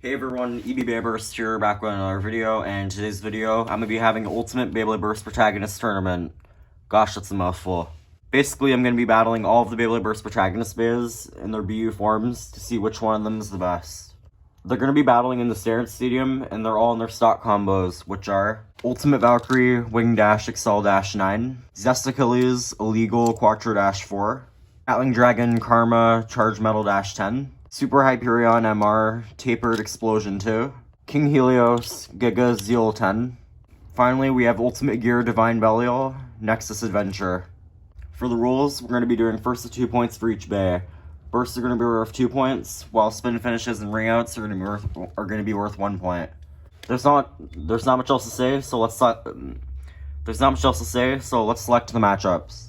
Hey everyone, Beyblade Burst here, back with another video, and in today's video, I'm going to be having Ultimate Beyblade Burst Protagonist Tournament. Gosh, that's a mouthful. Basically, I'm going to be battling all of the Beyblade Burst Protagonist bays in their BU forms to see which one of them is the best. They're going to be battling in the Standard Stadium, and they're all in their stock combos, which are Ultimate Valkyrie, Wing Dash Excel Dash 9, Zest Achilles, Illegal Quattro Dash 4, Gatling Dragon, Karma, Charge Metal Dash 10, Super Hyperion MR, Tapered Explosion 2, King Helios, Giga Zeal 10. Finally, we have Ultimate Gear Divine Belial, Nexus Adventure. For the rules, we're going to be doing first to 2 points for each bay. Bursts are going to be worth 2 points, while spin finishes and ring outs are going to be worth 1 point. There's not much else to say, so let's select the matchups.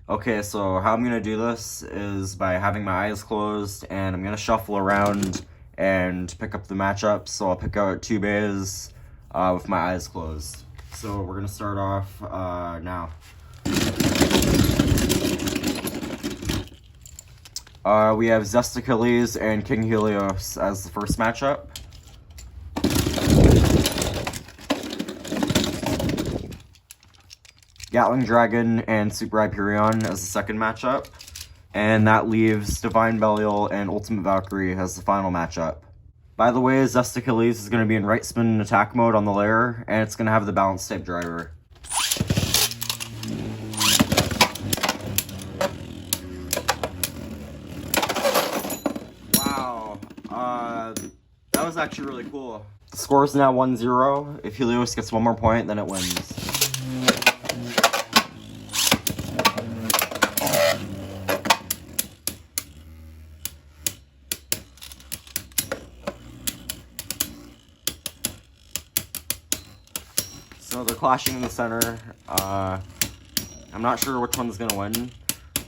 Okay, so how I'm going to do this is by having my eyes closed, and I'm going to shuffle around and pick up the matchups. So I'll pick out 2 bays with my eyes closed. So we're going to start off now. We have Zest Achilles and King Helios as the first matchup. Gatling Dragon and Super Hyperion as the second matchup. And that leaves Divine Belial and Ultimate Valkyrie as the final matchup. By the way, Zest Achilles is going to be in right spin attack mode on the layer, and it's going to have the balance type driver. Wow, that was actually really cool. The score is now 1-0. If Helios gets 1 more point, then it wins. So they're clashing in the center. I'm not sure which one's going to win,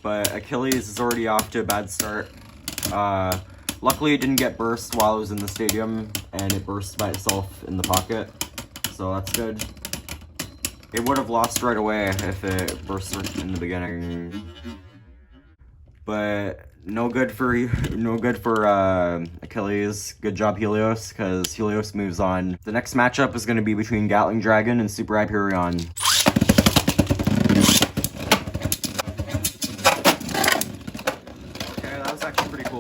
but Achilles is already off to a bad start. Luckily, it didn't get burst while it was in the stadium, and it burst by itself in the pocket, so that's good. It would have lost right away if it burst in the beginning, but no good for Achilles. Good job, Helios, because Helios moves on. The next matchup is going to be between Gatling Dragon and Super Hyperion. Okay, that was actually pretty cool.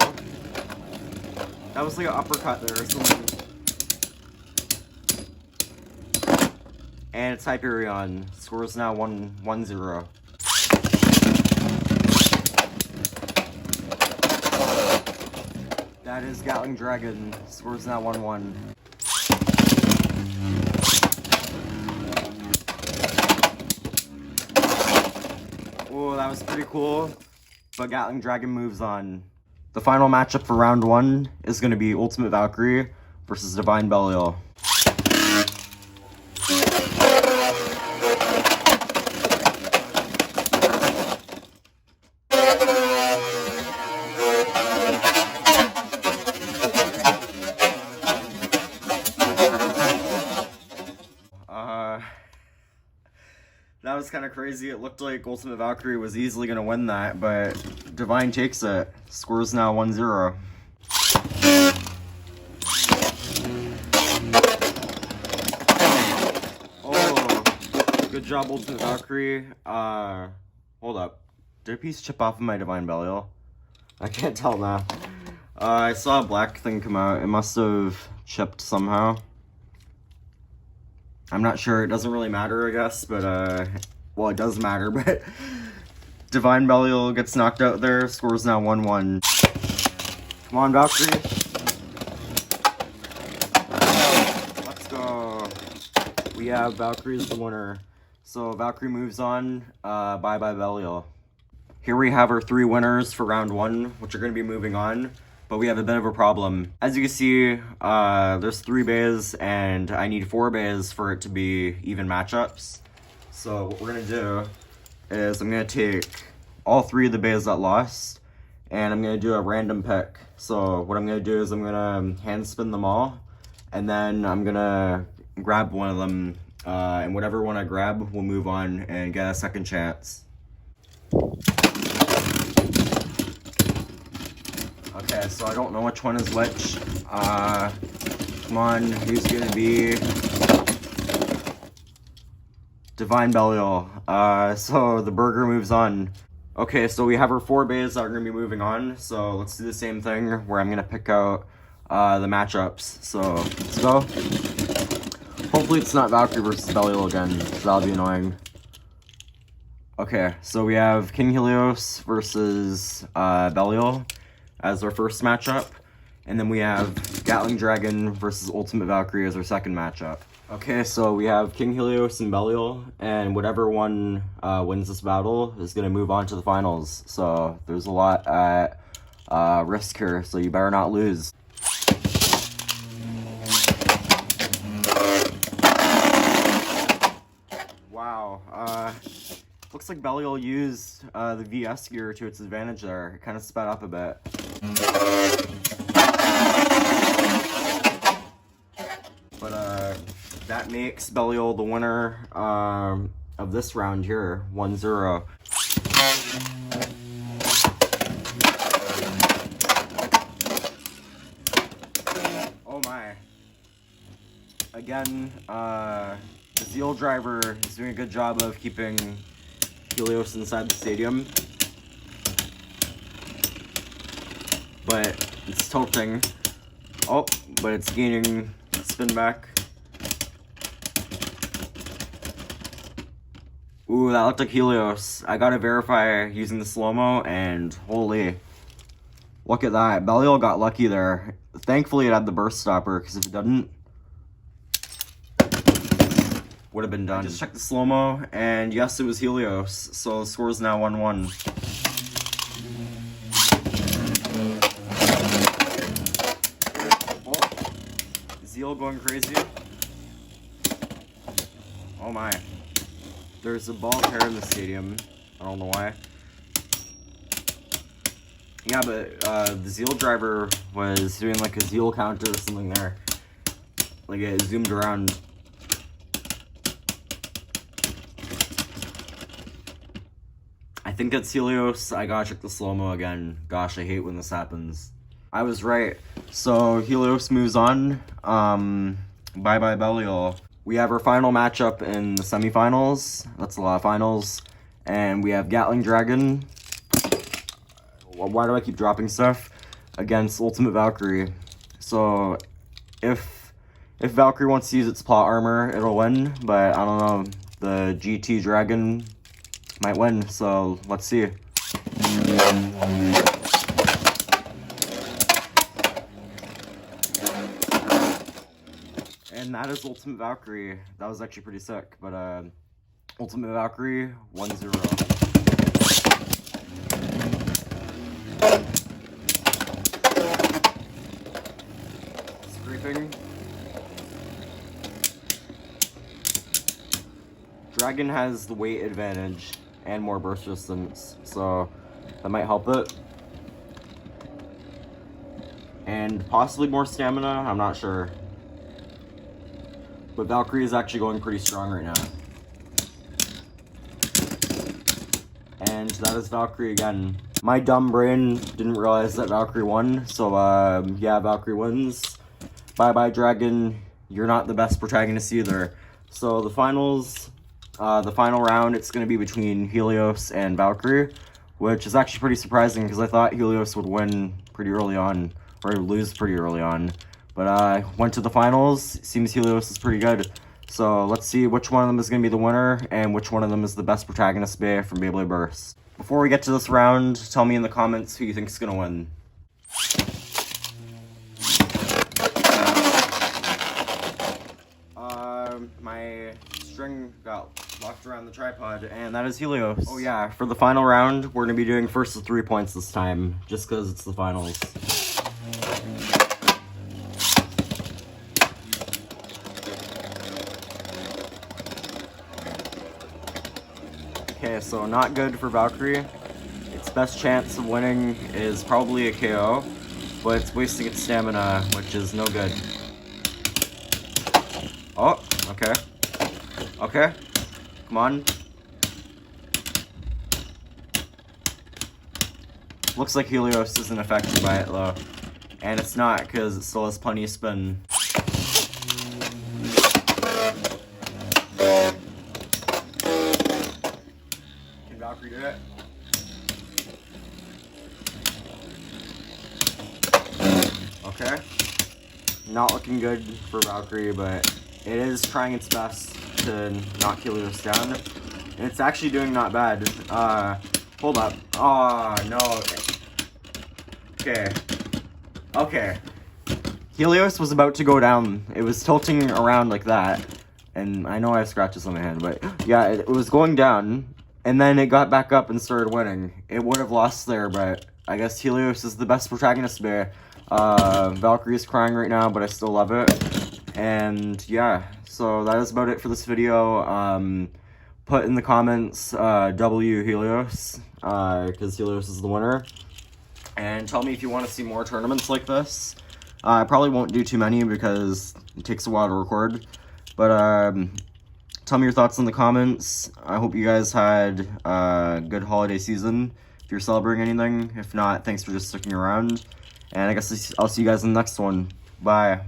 That was like an uppercut there or something. And it's Hyperion. Score is now 1-0. That is Gatling Dragon. Score is now 1-1. Oh, that was pretty cool. But Gatling Dragon moves on. The final matchup for round 1 is going to be Ultimate Valkyrie versus Divine Belial. That was kind of crazy. It looked like Ultimate Valkyrie was easily going to win that, but Divine takes it. Score's now 1-0. Oh, good job, Ultimate Valkyrie. Hold up. Did a piece chip off of my Divine Belial? I can't tell now. I saw a black thing come out. It must have chipped somehow. I'm not sure, it doesn't really matter, I guess, but, well, it does matter, but Divine Belial gets knocked out there, score's now 1-1. Come on, Valkyrie. Let's go. We have Valkyrie as the winner. So Valkyrie moves on, bye-bye Belial. Here we have our 3 winners for round 1, which are going to be moving on. But we have a bit of a problem. As you can see, there's 3 bays, and I need 4 bays for it to be even matchups. So what we're gonna do is I'm gonna take all 3 of the bays that lost, and I'm gonna do a random pick. So what I'm gonna do is I'm gonna hand spin them all, and then I'm gonna grab one of them, and whatever one I grab will move on and get a second chance. Okay, so I don't know which one is which. Come on, who's gonna be Divine Belial? So the burger moves on. Okay, so we have our 4 bays that are gonna be moving on. So let's do the same thing where I'm gonna pick out the matchups. So let's go. Hopefully it's not Valkyrie versus Belial again, because that'll be annoying. Okay, so we have King Helios versus Belial as our first matchup. And then we have Gatling Dragon versus Ultimate Valkyrie as our second matchup. Okay, so we have King Helios and Belial, and whatever one wins this battle is going to move on to the finals. So there's a lot at risk here, so you better not lose. Wow, looks like Belial used the VS gear to its advantage there. It kind of sped up a bit. But that makes Belial the winner of this round here, 1-0. Oh my. Again, the Zeal driver is doing a good job of keeping Helios inside the stadium. But it's tilting. Oh, but it's gaining spin back. Ooh, that looked like Helios. I gotta verify using the slow-mo, and holy. Look at that. Belial got lucky there. Thankfully it had the burst stopper, because if it didn't, would have been done. I just checked the slow-mo, and yes, it was Helios. So the score is now 1-1. Zeal going crazy. Oh my. There's a ball pair in the stadium. I don't know why. Yeah, but the Zeal driver was doing like a Zeal counter or something there. Like it zoomed around. I think it's Helios. I gotta check the slow-mo again. Gosh, I hate when this happens. I was right. So Helios moves on. Bye-bye Belial. We have our final matchup in the semifinals. That's a lot of finals. And we have Gatling Dragon. Why do I keep dropping stuff? Against Ultimate Valkyrie. So if Valkyrie wants to use its plot armor, it'll win. But I don't know. The GT Dragon might win. So let's see. And that is Ultimate Valkyrie. That was actually pretty sick. But Ultimate Valkyrie 1-0. Scraping. Dragon has the weight advantage and more burst resistance, so that might help it. And possibly more stamina, I'm not sure. But Valkyrie is actually going pretty strong right now. And that is Valkyrie again. My dumb brain didn't realize that Valkyrie won, so yeah, Valkyrie wins. Bye-bye Dragon, you're not the best protagonist either. So the finals, the final round, it's going to be between Helios and Valkyrie, which is actually pretty surprising because I thought Helios would win pretty early on, or lose pretty early on. But went to the finals. Seems Helios is pretty good. So let's see which one of them is going to be the winner and which one of them is the best protagonist bay from Beyblade Burst. Before we get to this round, tell me in the comments who you think is going to win. My string got locked around the tripod, and that is Helios. Oh yeah, for the final round, we're going to be doing first to 3 points this time, just because it's the finals. Okay, so not good for Valkyrie. Its best chance of winning is probably a KO, but it's wasting its stamina, which is no good. Oh, okay. Okay, come on. Looks like Helios isn't affected by it though. And it's not, because it still has plenty of spin. Valkyrie did it. Okay. Not looking good for Valkyrie, but it is trying its best to knock Helios down. And it's actually doing not bad. Hold up. Oh, no. Okay. Okay. Helios was about to go down. It was tilting around like that. And I know I have scratches on my hand, but yeah, it was going down. And then it got back up and started winning. It would have lost there, but I guess Helios is the best protagonist bear. Valkyrie is crying right now, but I still love it. And yeah, so that is about it for this video. Put in the comments W Helios, because Helios is the winner. And tell me if you want to see more tournaments like this. I probably won't do too many because it takes a while to record. But tell me your thoughts in the comments. I hope you guys had a good holiday season if you're celebrating anything. If not, thanks for just sticking around. And I guess I'll see you guys in the next one. Bye.